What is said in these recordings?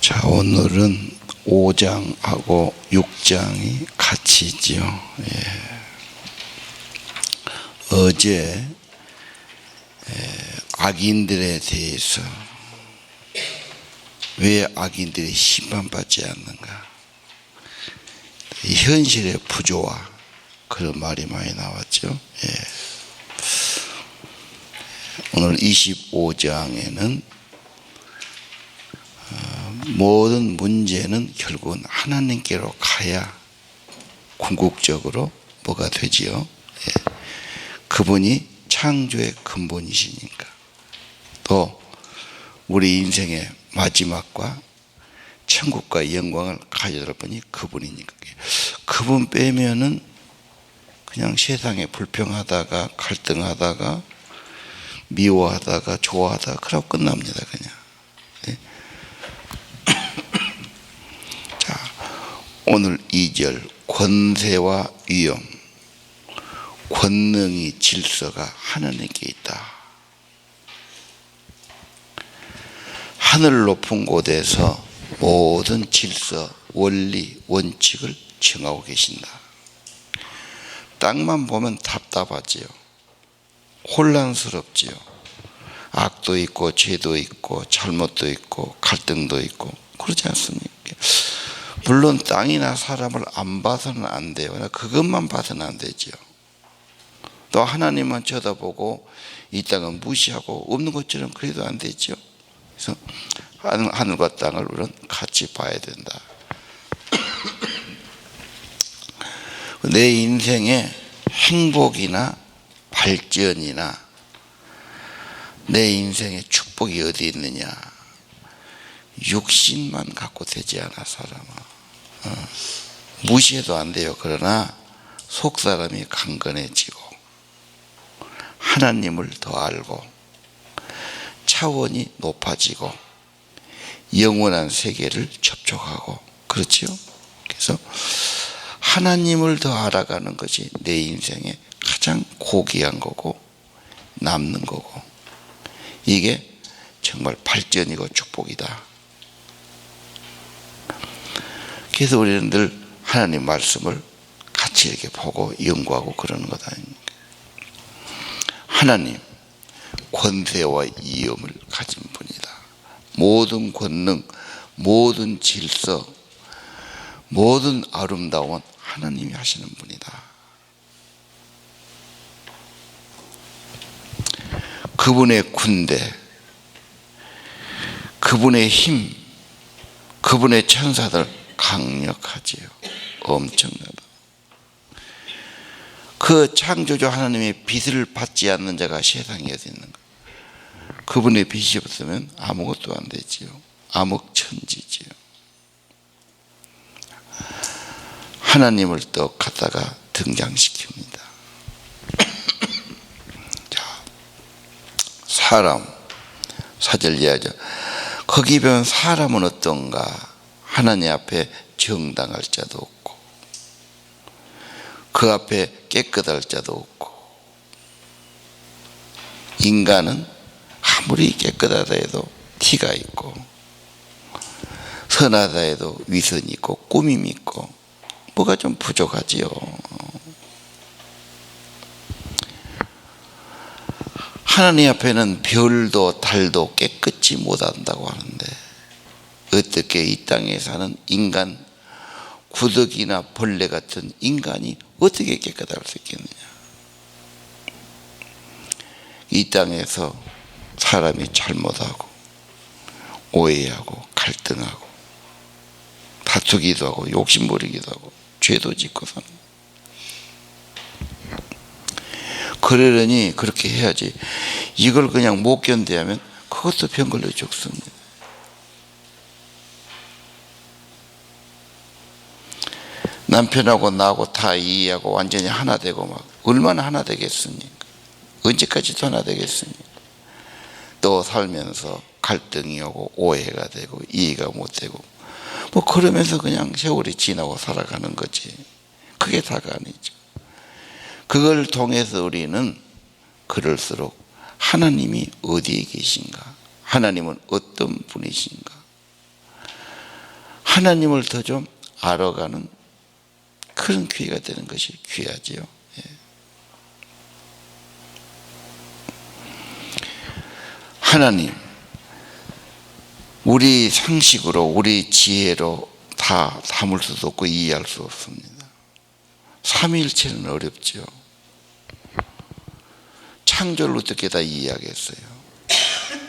자, 오늘은 5장하고 6장이 같이 있죠. 어제 악인들에 대해서 왜 악인들이 심판받지 않는가, 현실의 부조화, 그런 말이 많이 나왔죠. 오늘 25장에는 모든 문제는 결국은 하나님께로 가야 궁극적으로 뭐가 되지요? 그분이 창조의 근본이시니까. 또 우리 인생의 마지막과 천국과 영광을 가져다 분이 그분이니까. 그분 빼면은 그냥 세상에 불평하다가 갈등하다가 미워하다가 좋아하다가 그러고 끝납니다. 그냥. 자, 오늘 2절 권세와 위엄, 권능이 질서가 하나님께 있다. 하늘 높은 곳에서 모든 질서, 원리, 원칙을 정하고 계신다. 땅만 보면 답답하지요. 혼란스럽지요. 악도 있고 죄도 있고 잘못도 있고 갈등도 있고 그렇지 않습니까? 물론 땅이나 사람을 안 봐서는 안 돼요. 그것만 봐서는 안 되죠. 또 하나님만 쳐다보고 이 땅은 무시하고 없는 것처럼 그래도 안 되죠. 그래서 하늘과 땅을 우리는 같이 봐야 된다. 내 인생의 행복이나 발전이나 내 인생의 축복이 어디 있느냐, 육신만 갖고 되지 않아. 사람은 무시해도 안 돼요. 그러나 속사람이 강건해지고 하나님을 더 알고 차원이 높아지고 영원한 세계를 접촉하고, 그렇지요? 그래서 하나님을 더 알아가는 것이 내 인생의 가장 고귀한 거고 남는 거고, 이게 정말 발전이고 축복이다. 그래서 우리는 늘 하나님 말씀을 같이 이렇게 보고 연구하고 그러는 것 아닙니까? 하나님 권세와 위엄을 가진 분이다. 모든 권능, 모든 질서, 모든 아름다움은 하나님이 하시는 분이다. 그분의 군대, 그분의 힘, 그분의 천사들 강력하지요. 엄청나다. 그 창조주 하나님의 빛을 받지 않는 자가 세상에 어디 있는가? 그분의 빛이 없으면 아무것도 안 되지요. 암흑천지지요. 하나님을 또 갖다가 등장시킵니다. 자, 사람, 4절 이하죠. 거기 보면 사람은 어떤가? 하나님 앞에 정당할 자도 없고 그 앞에 깨끗할 자도 없고, 인간은 아무리 깨끗하다 해도 티가 있고 선하다 해도 위선이 있고 꾸밈이 있고 뭐가 좀 부족하지요. 하나님 앞에는 별도 달도 깨끗이 못한다고 하는데 어떻게 이 땅에 사는 인간, 구더기나 벌레 같은 인간이 어떻게 깨끗할 수 있겠느냐. 이 땅에서 사람이 잘못하고 오해하고 갈등하고 다투기도 하고 욕심부리기도 하고 죄도 짓고 사는. 그러려니 그렇게 해야지. 이걸 그냥 못 견뎌하면 그것도 병 걸려 죽습니다. 남편하고 나하고 다 이해하고 완전히 하나 되고 막 얼마나 하나 되겠습니까? 언제까지도 하나 되겠습니까? 또 살면서 갈등이 오고 오해가 되고 이해가 못 되고 뭐 그러면서 그냥 세월이 지나고 살아가는 거지. 그게 다가 아니죠. 그걸 통해서 우리는 그럴수록 하나님이 어디에 계신가, 하나님은 어떤 분이신가, 하나님을 더 좀 알아가는 그런 기회가 되는 것이 귀하지요. 예. 하나님, 우리 상식으로, 우리 지혜로 다 담을 수도 없고 이해할 수 없습니다. 삼위일체는 어렵죠. 창조를 어떻게 다 이해하겠어요?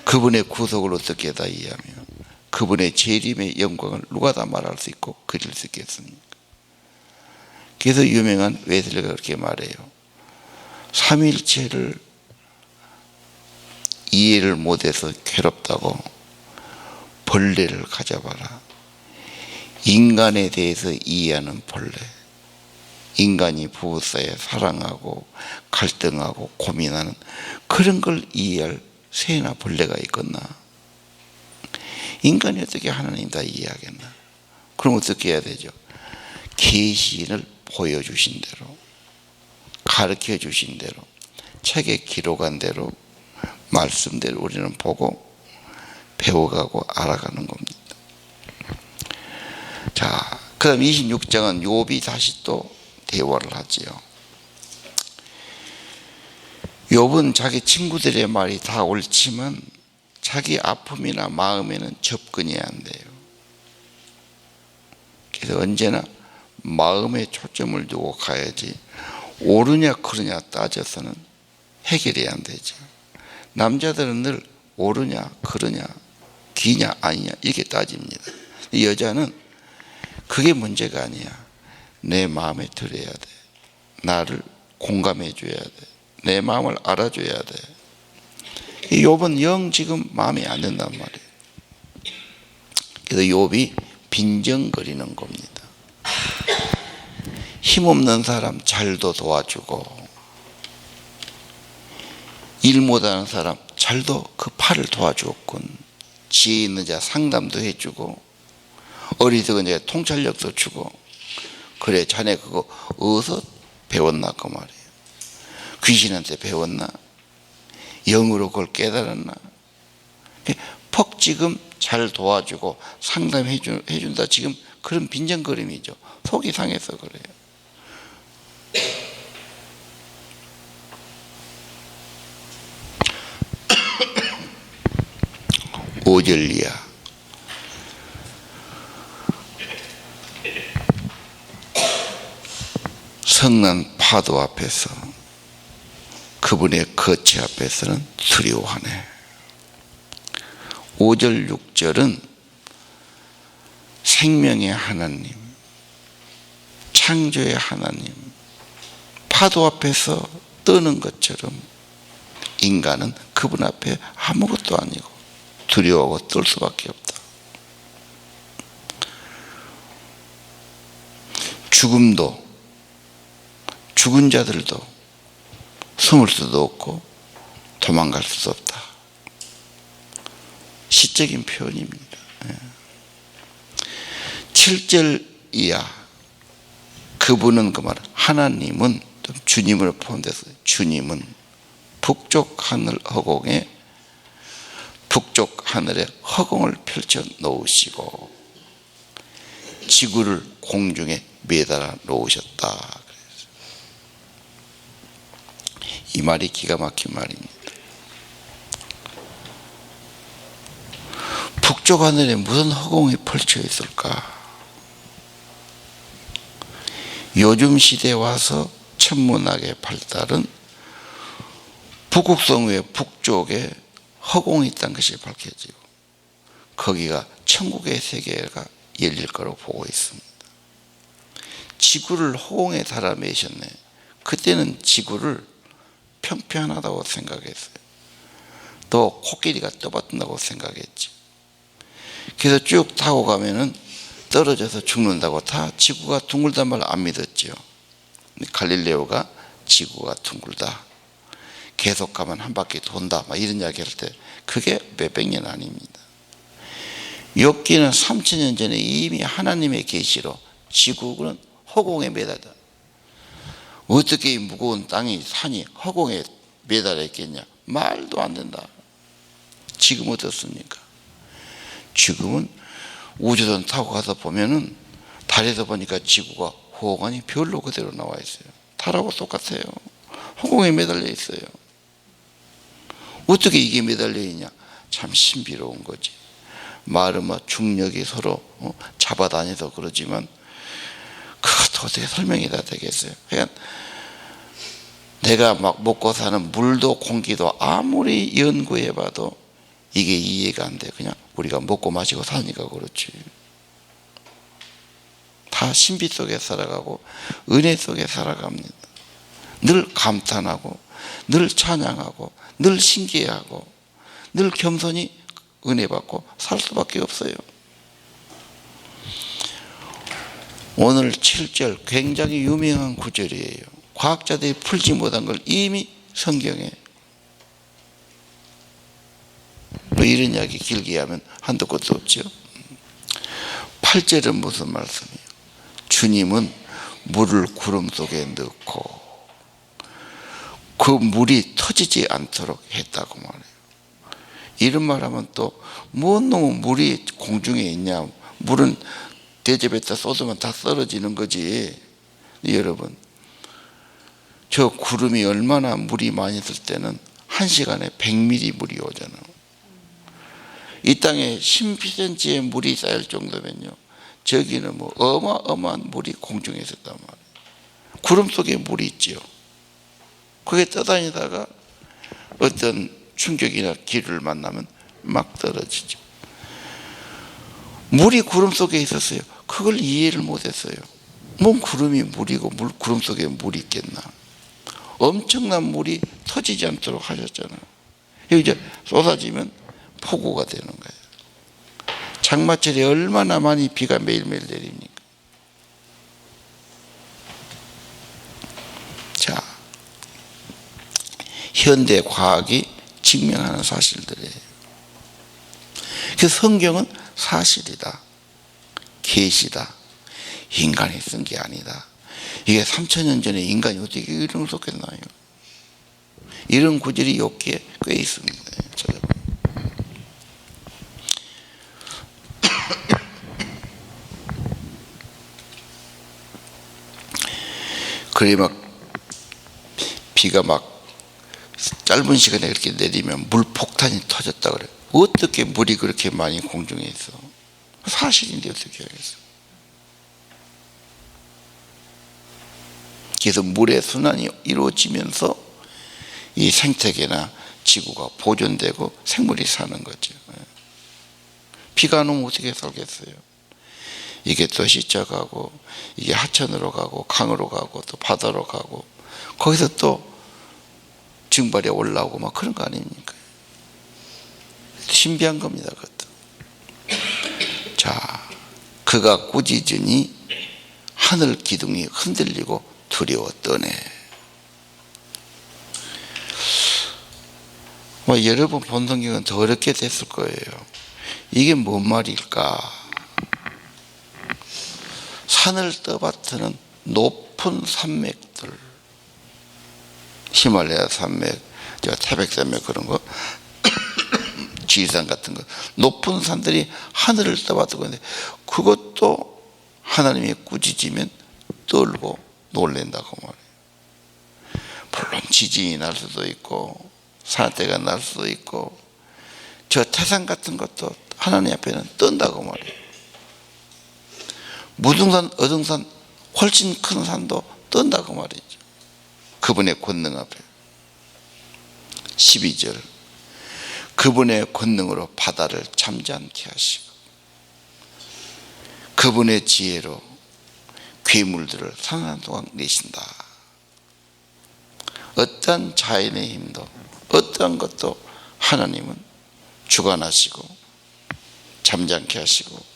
그분의 구속을 어떻게 다 이해하며 그분의 재림의 영광을 누가 다 말할 수 있고 그릴 수 있겠습니까? 그래서 유명한 웨슬리가 그렇게 말해요. 삼위일체를 이해를 못해서 괴롭다고 벌레를 가져봐라. 인간에 대해서 이해하는 벌레. 인간이 부부 사이에 사랑하고 갈등하고 고민하는 그런 걸 이해할 새나 벌레가 있겠나? 인간이 어떻게 하나님 다 이해하겠나? 그럼 어떻게 해야 되죠? 계시를 보여주신 대로, 가르쳐 주신 대로, 책에 기록한 대로, 말씀대로 우리는 보고 배워가고 알아가는 겁니다. 자, 그 다음 26장은 욥이 다시 또 대화를 하지요. 욥은 자기 친구들의 말이 다 옳지만 자기 아픔이나 마음에는 접근이 안 돼요. 그래서 언제나 마음에 초점을 두고 가야지 옳으냐 그르냐 따져서는 해결이 안 되죠. 남자들은 늘 옳으냐 그르냐 기냐 아니냐 이렇게 따집니다. 여자는 그게 문제가 아니야. 내 마음에 들어야 돼. 나를 공감해 줘야 돼. 내 마음을 알아줘야 돼. 욥은 영 지금 마음에 안 든단 말이에요. 그래서 욥이 빈정거리는 겁니다. 힘없는 사람 잘도 도와주고 일 못하는 사람 잘도 그 팔을 도와주었군. 지혜 있는 자 상담도 해주고 어리석은 자 통찰력도 주고. 그래 자네 그거 어디서 배웠나 그 말이에요. 귀신한테 배웠나? 영으로 그걸 깨달았나? 퍽 지금 잘 도와주고 상담해 준다 지금 그런 빈정거림이죠. 속이 상해서 그래요. 5절 이하. 성난 파도 앞에서 그분의 거체 앞에서는 두려워하네. 5절 6절은 생명의 하나님, 창조의 하나님, 파도 앞에서 떠는 것처럼 인간은 그분 앞에 아무것도 아니고 두려워하고 떨 수밖에 없다. 죽음도, 죽은 자들도 숨을 수도 없고 도망갈 수도 없다. 시적인 표현입니다. 7절 이하. 그분은 그 말, 하나님은 주님을 포함해서 주님은 북쪽 하늘 허공에 북쪽 하늘에 허공을 펼쳐 놓으시고 지구를 공중에 매달아 놓으셨다. 이 말이 기가 막힌 말입니다. 북쪽 하늘에 무슨 허공이 펼쳐 있을까? 요즘 시대에 와서 천문학의 발달은 북극성 외 북쪽에 허공이 있다는 것이 밝혀지고 거기가 천국의 세계가 열릴 거라고 보고 있습니다. 지구를 허공에 달아 매셨네. 그때는 지구를 평평하다고 생각했어요. 또 코끼리가 떠받든다고 생각했지. 그래서 쭉 타고 가면은 떨어져서 죽는다고 다 지구가 둥글단 말 안 믿었죠. 갈릴레오가 지구가 둥글다. 계속 가면 한 바퀴 돈다. 막 이런 이야기 할 때 그게 몇백 년 아닙니다. 욥기는 3000년 전에 이미 하나님의 계시로 지구는 허공에 매달다. 어떻게 이 무거운 땅이 산이 허공에 매달려 있겠냐? 말도 안 된다. 지금 어떻습니까? 지금은 우주선 타고 가서 보면은 달에서 보니까 지구가 호흡원이 별로 그대로 나와 있어요. 달하고 똑같아요. 허공에 매달려 있어요. 어떻게 이게 매달려 있냐? 참 신비로운 거지. 말은 뭐 중력이 서로 잡아다녀서 그러지만 그것도 어떻게 설명이 다 되겠어요? 그러니까 내가 막 먹고 사는 물도 공기도 아무리 연구해봐도 이게 이해가 안 돼. 그냥 우리가 먹고 마시고 사니까 그렇지. 다 신비 속에 살아가고 은혜 속에 살아갑니다. 늘 감탄하고 늘 찬양하고 늘 신기해하고 늘 겸손히 은혜 받고 살 수밖에 없어요. 오늘 7절 굉장히 유명한 구절이에요. 과학자들이 풀지 못한 걸 이미 성경에 뭐 이런 이야기 길게 하면 한도 끝도 없죠. 8절은 무슨 말씀이에요? 주님은 물을 구름 속에 넣고 그 물이 터지지 않도록 했다고 말해요. 이런 말하면 또 뭔 놈은 물이 공중에 있냐? 물은 대접에다 쏟으면 다 떨어지는 거지. 여러분, 저 구름이 얼마나 물이 많이 들 때는 1시간에 100mm 물이 오잖아요. 이 땅에 10cm의 물이 쌓일 정도면요, 저기는 뭐 어마어마한 물이 공중에 있었단 말이에요. 구름 속에 물이 있죠. 그게 떠다니다가 어떤 충격이나 기류를 만나면 막 떨어지죠. 물이 구름 속에 있었어요. 그걸 이해를 못했어요. 뭔 구름이 물이고 구름 속에 물이 있겠나. 엄청난 물이 터지지 않도록 하셨잖아요. 이제 쏟아지면 폭우가 되는 거예요. 장마철에 얼마나 많이 비가 매일매일 내립니까? 자, 현대 과학이 증명하는 사실들이에요. 그래서 성경은 사실이다, 계시다, 인간이 쓴 게 아니다. 이게 3000년 전에 인간이 어떻게 이런 걸 썼겠나요? 이런 구절이 여기에 꽤 있습니다. 그래 막 비가 막 짧은 시간에 그렇게 내리면 물폭탄이 터졌다 그래. 어떻게 물이 그렇게 많이 공중에 있어? 사실인데 어떻게 하겠어? 그래서 물의 순환이 이루어지면서 이 생태계나 지구가 보존되고 생물이 사는 거죠. 비가 안 오면 어떻게 살겠어요? 이게 또 시작하고 이게 하천으로 가고 강으로 가고 또 바다로 가고 거기서 또 증발이 올라오고 막 그런 거 아닙니까? 신비한 겁니다. 그것도. 자, 그가 꾸짖으니 하늘 기둥이 흔들리고 두려워 떠네. 뭐 여러분 본 성경은 더 어렵게 됐을 거예요. 이게 뭔 말일까? 산을 떠받드는 높은 산맥들, 히말라야 산맥, 태백산맥 그런 거, 지리산 같은 거, 높은 산들이 하늘을 떠받들고 있는데 그것도 하나님이 꾸짖으면 떨고 놀랜다고 말해요. 물론 지진이 날 수도 있고 산대가 날 수도 있고 저 태산 같은 것도 하나님 앞에는 뜬다고 말해요. 무등산, 어등산 훨씬 큰 산도 뜬다고 말이죠. 그분의 권능 앞에. 12절 그분의 권능으로 바다를 잠잠케 하시고 그분의 지혜로 괴물들을 상한 동안 내신다. 어떠한 자연의 힘도 어떠한 것도 하나님은 주관하시고 잠잠케 하시고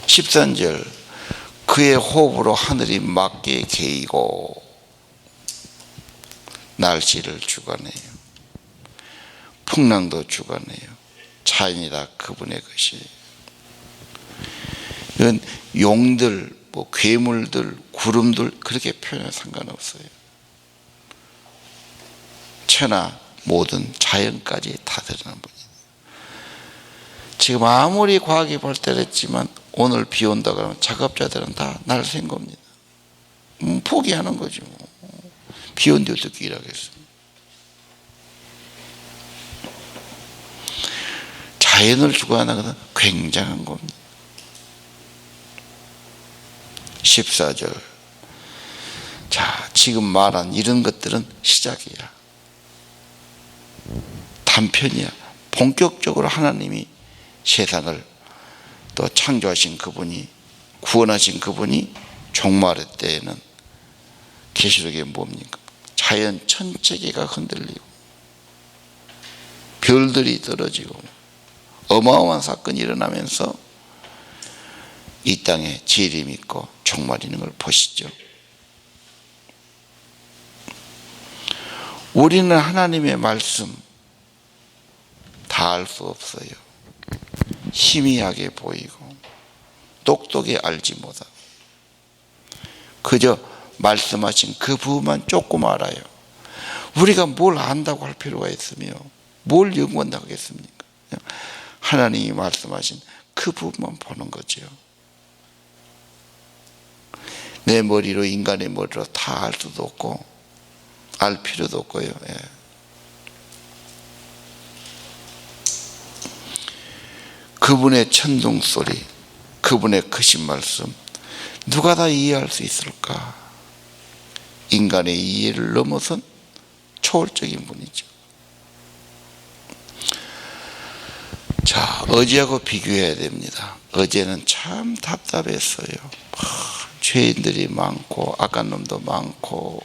13절 그의 호흡으로 하늘이 맑게 개이고 날씨를 주관해요. 풍랑도 주관해요. 자연이 다 그분의 것이에요. 이건 용들, 뭐 괴물들, 구름들 그렇게 표현해 상관없어요. 천하 모든 자연까지 다 드러난 분이에요. 지금 아무리 과학이 발달했지만 오늘 비 온다 그러면 작업자들은 다 날 샌 겁니다. 포기하는 거죠. 비 온데 어떻게 일하겠어요. 자연을 주관하는 것은 굉장한 겁니다. 14절. 자, 지금 말한 이런 것들은 시작이야. 단편이야. 본격적으로 하나님이 세상을 또 창조하신 그분이, 구원하신 그분이 종말의 때에는 계시록에 뭡니까? 자연 천체계가 흔들리고 별들이 떨어지고 어마어마한 사건이 일어나면서 이 땅에 재림이 있고 종말이 있는 걸 보시죠. 우리는 하나님의 말씀 다 알 수 없어요. 희미하게 보이고 똑똑히 알지 못하고 그저 말씀하신 그 부분만 조금 알아요. 우리가 뭘 안다고 할 필요가 있으며 뭘 연구한다고 하겠습니까? 하나님이 말씀하신 그 부분만 보는 거죠. 내 머리로, 인간의 머리로 다 알 수도 없고 알 필요도 없고요. 예. 그분의 천둥 소리, 그분의 크신 말씀 누가 다 이해할 수 있을까? 인간의 이해를 넘어선 초월적인 분이죠. 자, 어제하고 비교해야 됩니다. 어제는 참 답답했어요. 죄인들이 많고 악한 놈도 많고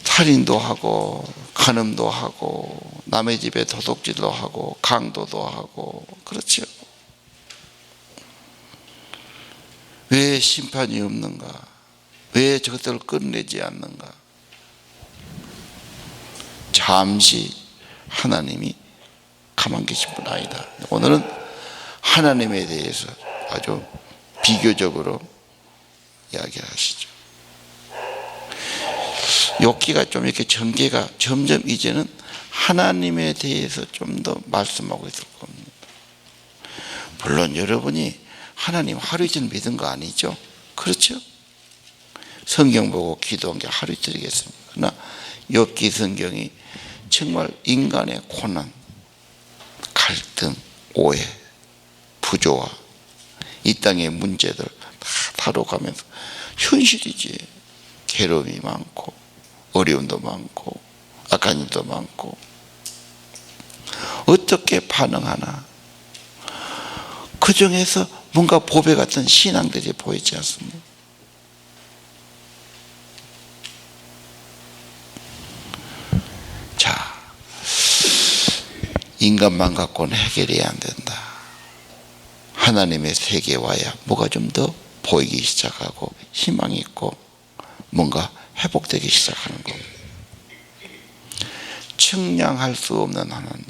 살인도 하고 간음도 하고 남의 집에 도둑질도 하고 강도도 하고 그렇죠. 왜 심판이 없는가? 왜 저것들을 끝내지 않는가? 잠시 하나님이 가만 계신 분 아니다. 오늘은 하나님에 대해서 아주 비교적으로 이야기를 하시죠. 욥기가 좀 이렇게 전개가 점점 이제는 하나님에 대해서 좀 더 말씀하고 있을 겁니다. 물론 여러분이 하나님 하루 이틀 믿은 거 아니죠? 그렇죠? 성경 보고 기도한 게 하루 이틀이겠습니까? 그러나 욥기 성경이 정말 인간의 고난, 갈등, 오해, 부조화, 이 땅의 문제들 다 다뤄가면서 현실이지. 괴로움이 많고 어려움도 많고 악한 일도 많고 어떻게 반응하나. 그 중에서 뭔가 보배 같은 신앙들이 보이지 않습니까? 자, 인간만 갖고는 해결이 안 된다. 하나님의 세계에 와야 뭐가 좀 더 보이기 시작하고 희망이 있고 뭔가 회복되기 시작하는 겁니다. 측량할 수 없는 하나님,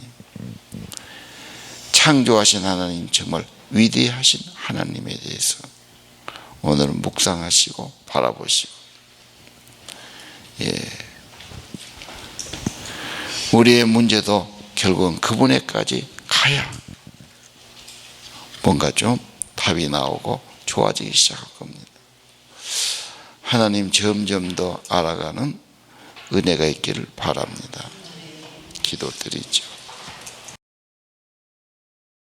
창조하신 하나님, 정말 위대하신 하나님에 대해서 오늘은 묵상하시고 바라보시고, 우리의 문제도 결국은 그분에까지 가야 뭔가 좀 답이 나오고 좋아지기 시작할 겁니다. 하나님 점점 더 알아가는 은혜가 있기를 바랍니다. 기도드리죠.